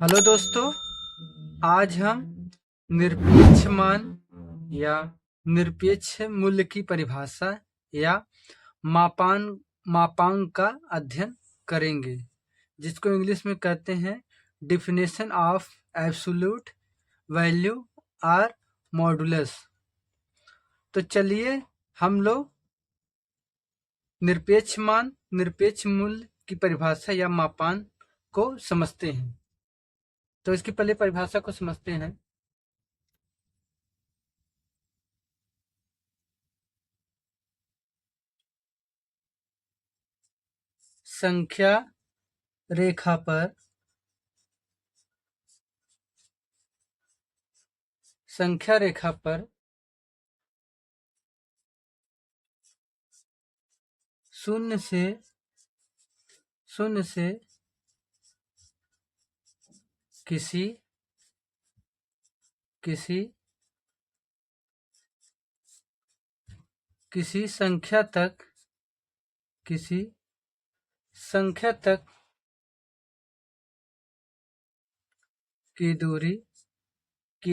Hello दोस्तों, आज हम निरपेक्ष मान या निरपेक्ष मूल्य की परिभाषा या मापान मापांक का अध्ययन करेंगे, जिसको इंग्लिश में कहते हैं definition of absolute value or modulus. तो चलिए हम लोग निरपेक्ष मान, निरपेक्ष मूल्य की परिभाषा या मापांक को समझते हैं। तो इसकी पहले परिभाषा को समझते हैं। संख्या रेखा पर शून्य से किसी संख्या तक की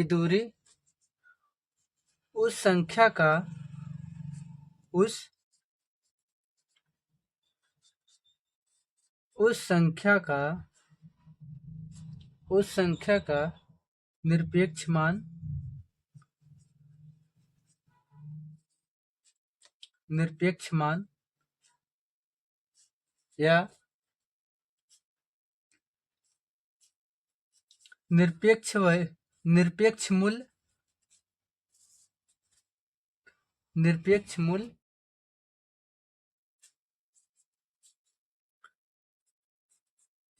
दूरी उस संख्या का निरपेक्ष मान या निरपेक्ष मूल्य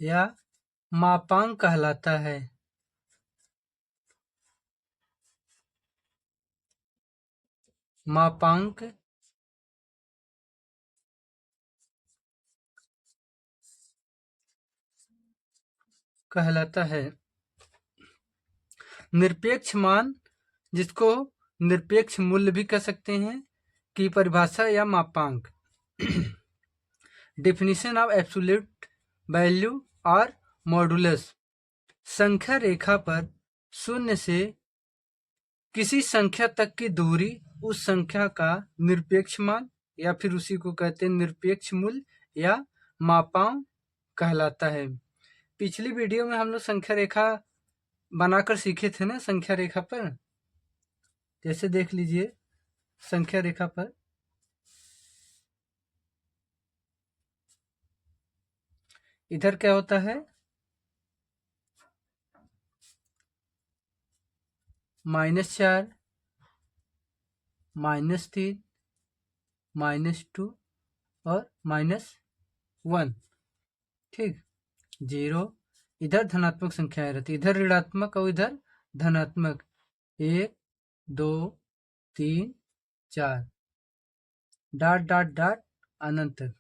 या मापांक कहलाता है। मापांक कहलाता है। निरपेक्ष मान, जिसको निरपेक्ष मूल्य भी कह सकते हैं, की परिभाषा या मापांक डेफिनेशन ऑफ एब्सोल्यूट वैल्यू और मॉडुलस। संख्या रेखा पर शून्य से किसी संख्या तक की दूरी उस संख्या का निरपेक्ष मान या फिर उसी को कहते हैं निरपेक्ष मूल्य या मापांक कहलाता है। पिछली वीडियो में हम लोग संख्या रेखा बनाकर सीखे थे ना। संख्या रेखा पर जैसे देख लीजिए, संख्या रेखा पर इधर क्या होता है, -4, -3, -2 और -1। ठीक, 0। इधर धनात्मक संख्याएं रहती, इधर ऋणात्मक और इधर धनात्मक। 1, 2, 3, 4, डॉट डॉट डॉट अनंत तक।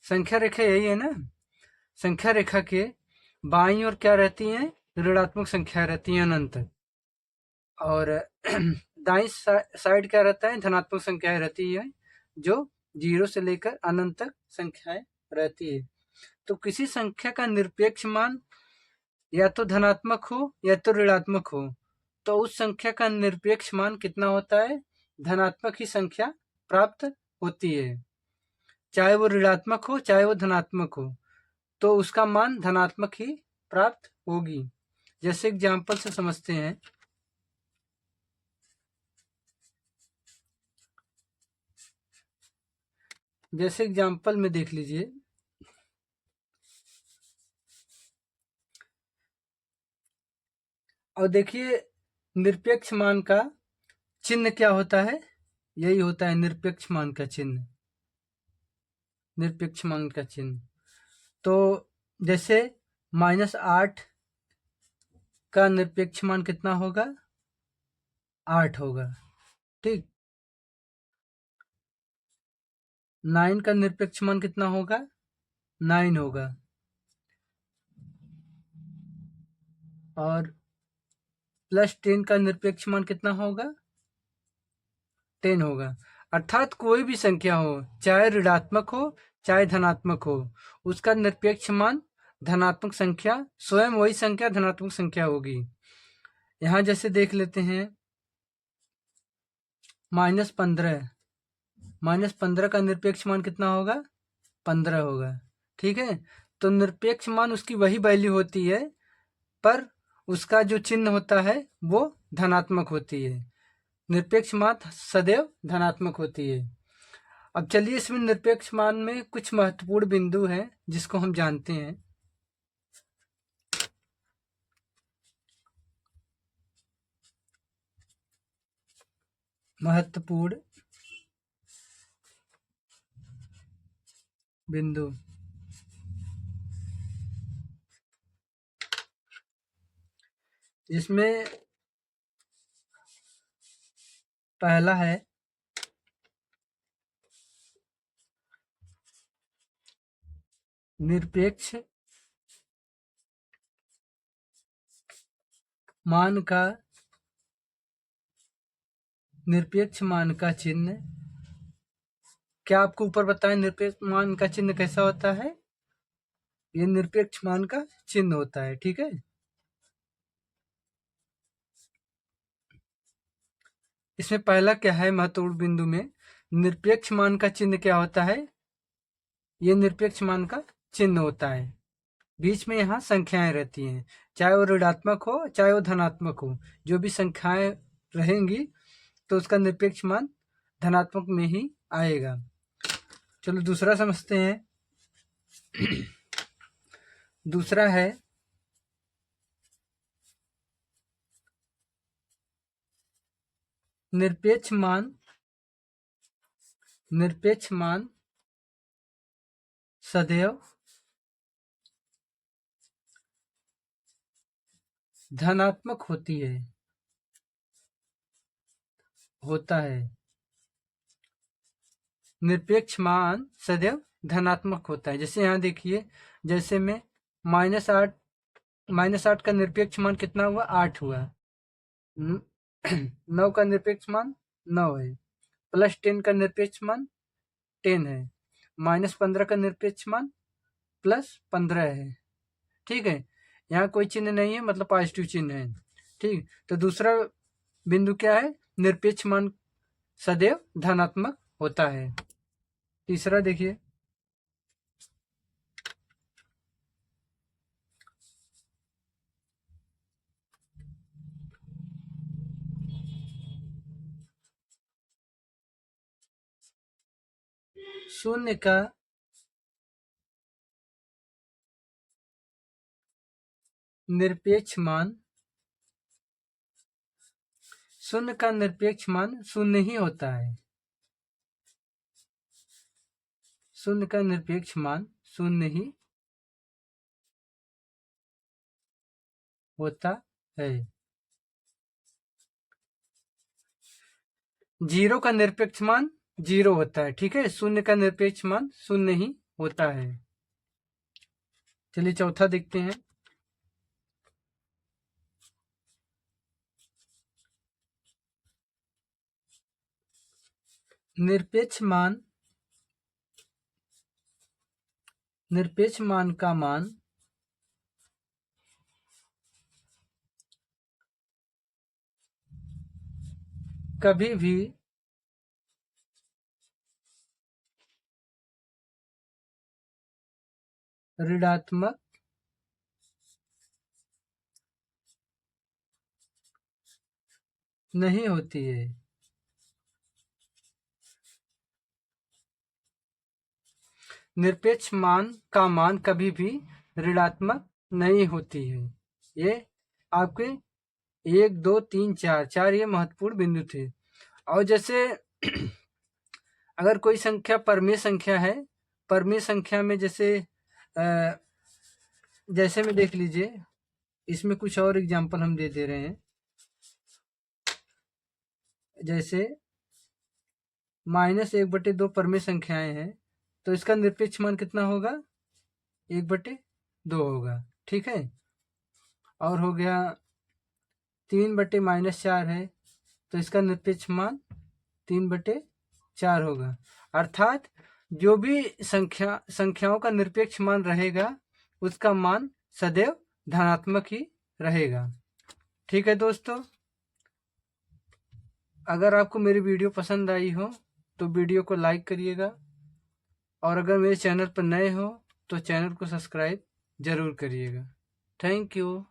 संख्या रेखा यही है ना। संख्या रेखा के बाईं ओर क्या रहती हैं, ऋणात्मक संख्या रहती हैं अनंत तक, और दाईं साइड क्या रहता है, धनात्मक संख्याएं रहती है, जो 0 से लेकर अनंत तक संख्याएं रहती है। तो किसी संख्या का निरपेक्ष मान या तो धनात्मक हो या तो ऋणात्मक हो, तो उस संख्या का निरपेक्ष मान कितना होता है, धनात्मक ही संख्या प्राप्त होती है। चाहे वो ऋणात्मक हो चाहे वो धनात्मक हो, तो उसका मान धनात्मक ही प्राप्त होगी। जैसे एग्जाम्पल से समझते हैं। जैसे एग्जाम्पल में देख लीजिए, और देखिए निरपेक्ष मान का चिन्ह क्या होता है। यही होता है निरपेक्ष मान का चिन्ह। निरपेक्ष मान का चिन्ह तो जैसे -8 का निरपेक्ष मान कितना होगा, 8 होगा। ठीक, 9 का निरपेक्ष मान कितना होगा, 9 होगा। और +10 का निरपेक्ष मान कितना होगा, 10 होगा। अर्थात कोई भी संख्या हो, चाहे ऋणात्मक हो चाहे धनात्मक हो, उसका निरपेक्ष मान धनात्मक संख्या, स्वयं वही संख्या धनात्मक संख्या होगी। यहां जैसे देख लेते हैं -15, -15 का निरपेक्ष मान कितना होगा? 15 होगा। ठीक है, तो निरपेक्ष मान उसकी वही वैल्यू होती है, पर उसका जो चिन्ह होता है वो धनात्मक होती है। निरपेक्ष मान सदैव धनात्मक होती है। अब चलिए इसमें निरपेक्ष मान में कुछ महत्वपूर्ण बिंदु हैं जिसको हम जानते हैं। महत्वपूर्ण बिंदु, जिसमें पहला है निरपेक्ष मान का चिन्ह। क्या आपको ऊपर बताएं निरपेक्ष मान का चिन्ह कैसा होता है? ये निरपेक्ष मान का चिन्ह होता है। ठीक है, इसमें पहला क्या है महत्वपूर्ण बिंदु में, निरपेक्ष मान का चिन्ह क्या होता है? ये निरपेक्ष मान का चिन्ह होता है। बीच में यहाँ संख्याएं रहती हैं, चाहे वो ऋणात्मक हो चाहे वो धनात्मक हो, जो भी संख्याएं रहेंगी तो उसका निरपेक्ष मान धनात्मक में ही आएगा। चलो दूसरा समझते हैं। दूसरा है निरपेक्ष मान सदैव धनात्मक होता है। निरपेक्ष मान सदैव धनात्मक होता है। जैसे यहाँ देखिए, जैसे में -8 का निरपेक्ष मान कितना हुआ? 8 हुआ। 9 का निरपेक्ष मान 9 है, +10 का निरपेक्ष मान 10 है, -15 का निरपेक्ष मान +15 है। ठीक है, यहाँ कोई चिन्ह नहीं है, मतलब पॉजिटिव चिन्ह है। ठीक, तो दूसरा बिंदु क्या है? निरपेक्ष मान सदैव धनात्मक होता है। तीसरा देखिए, शून्य का निरपेक्ष मान, शून्य का निरपेक्ष मान शून्य ही होता है। शून्य का निरपेक्ष मान शून्य ही होता है। 0 का निरपेक्ष मान 0 होता है। ठीक है, शून्य का निरपेक्ष मान शून्य ही होता है। चलिए चौथा देखते हैं। निरपेक्ष मान का मान कभी भी ऋणात्मक नहीं होती है। निरपेक्ष मान का मान कभी भी ऋणात्मक नहीं होती है। ये आपके 1 2 3 4 ये महत्वपूर्ण बिंदु थे। और जैसे अगर कोई संख्या परमेय संख्या है, परमेय संख्या में जैसे में देख लीजिए, इसमें कुछ और एग्जांपल हम दे रहे हैं। जैसे -1/2 परमेय संख्याएं हैं, तो इसका निरपेक्ष मान कितना होगा? 1/2 होगा। ठीक है, और हो गया 3/-4 है, तो इसका निरपेक्ष मान 3/4 होगा। अर्थात जो भी संख्याओं का निरपेक्ष मान रहेगा उसका मान सदैव धनात्मक ही रहेगा। ठीक है दोस्तों, अगर आपको मेरी वीडियो पसंद आई हो तो वीडियो को लाइक करिएगा, और अगर मेरे चैनल पर नए हो तो चैनल को सब्सक्राइब जरूर करिएगा। Thank you.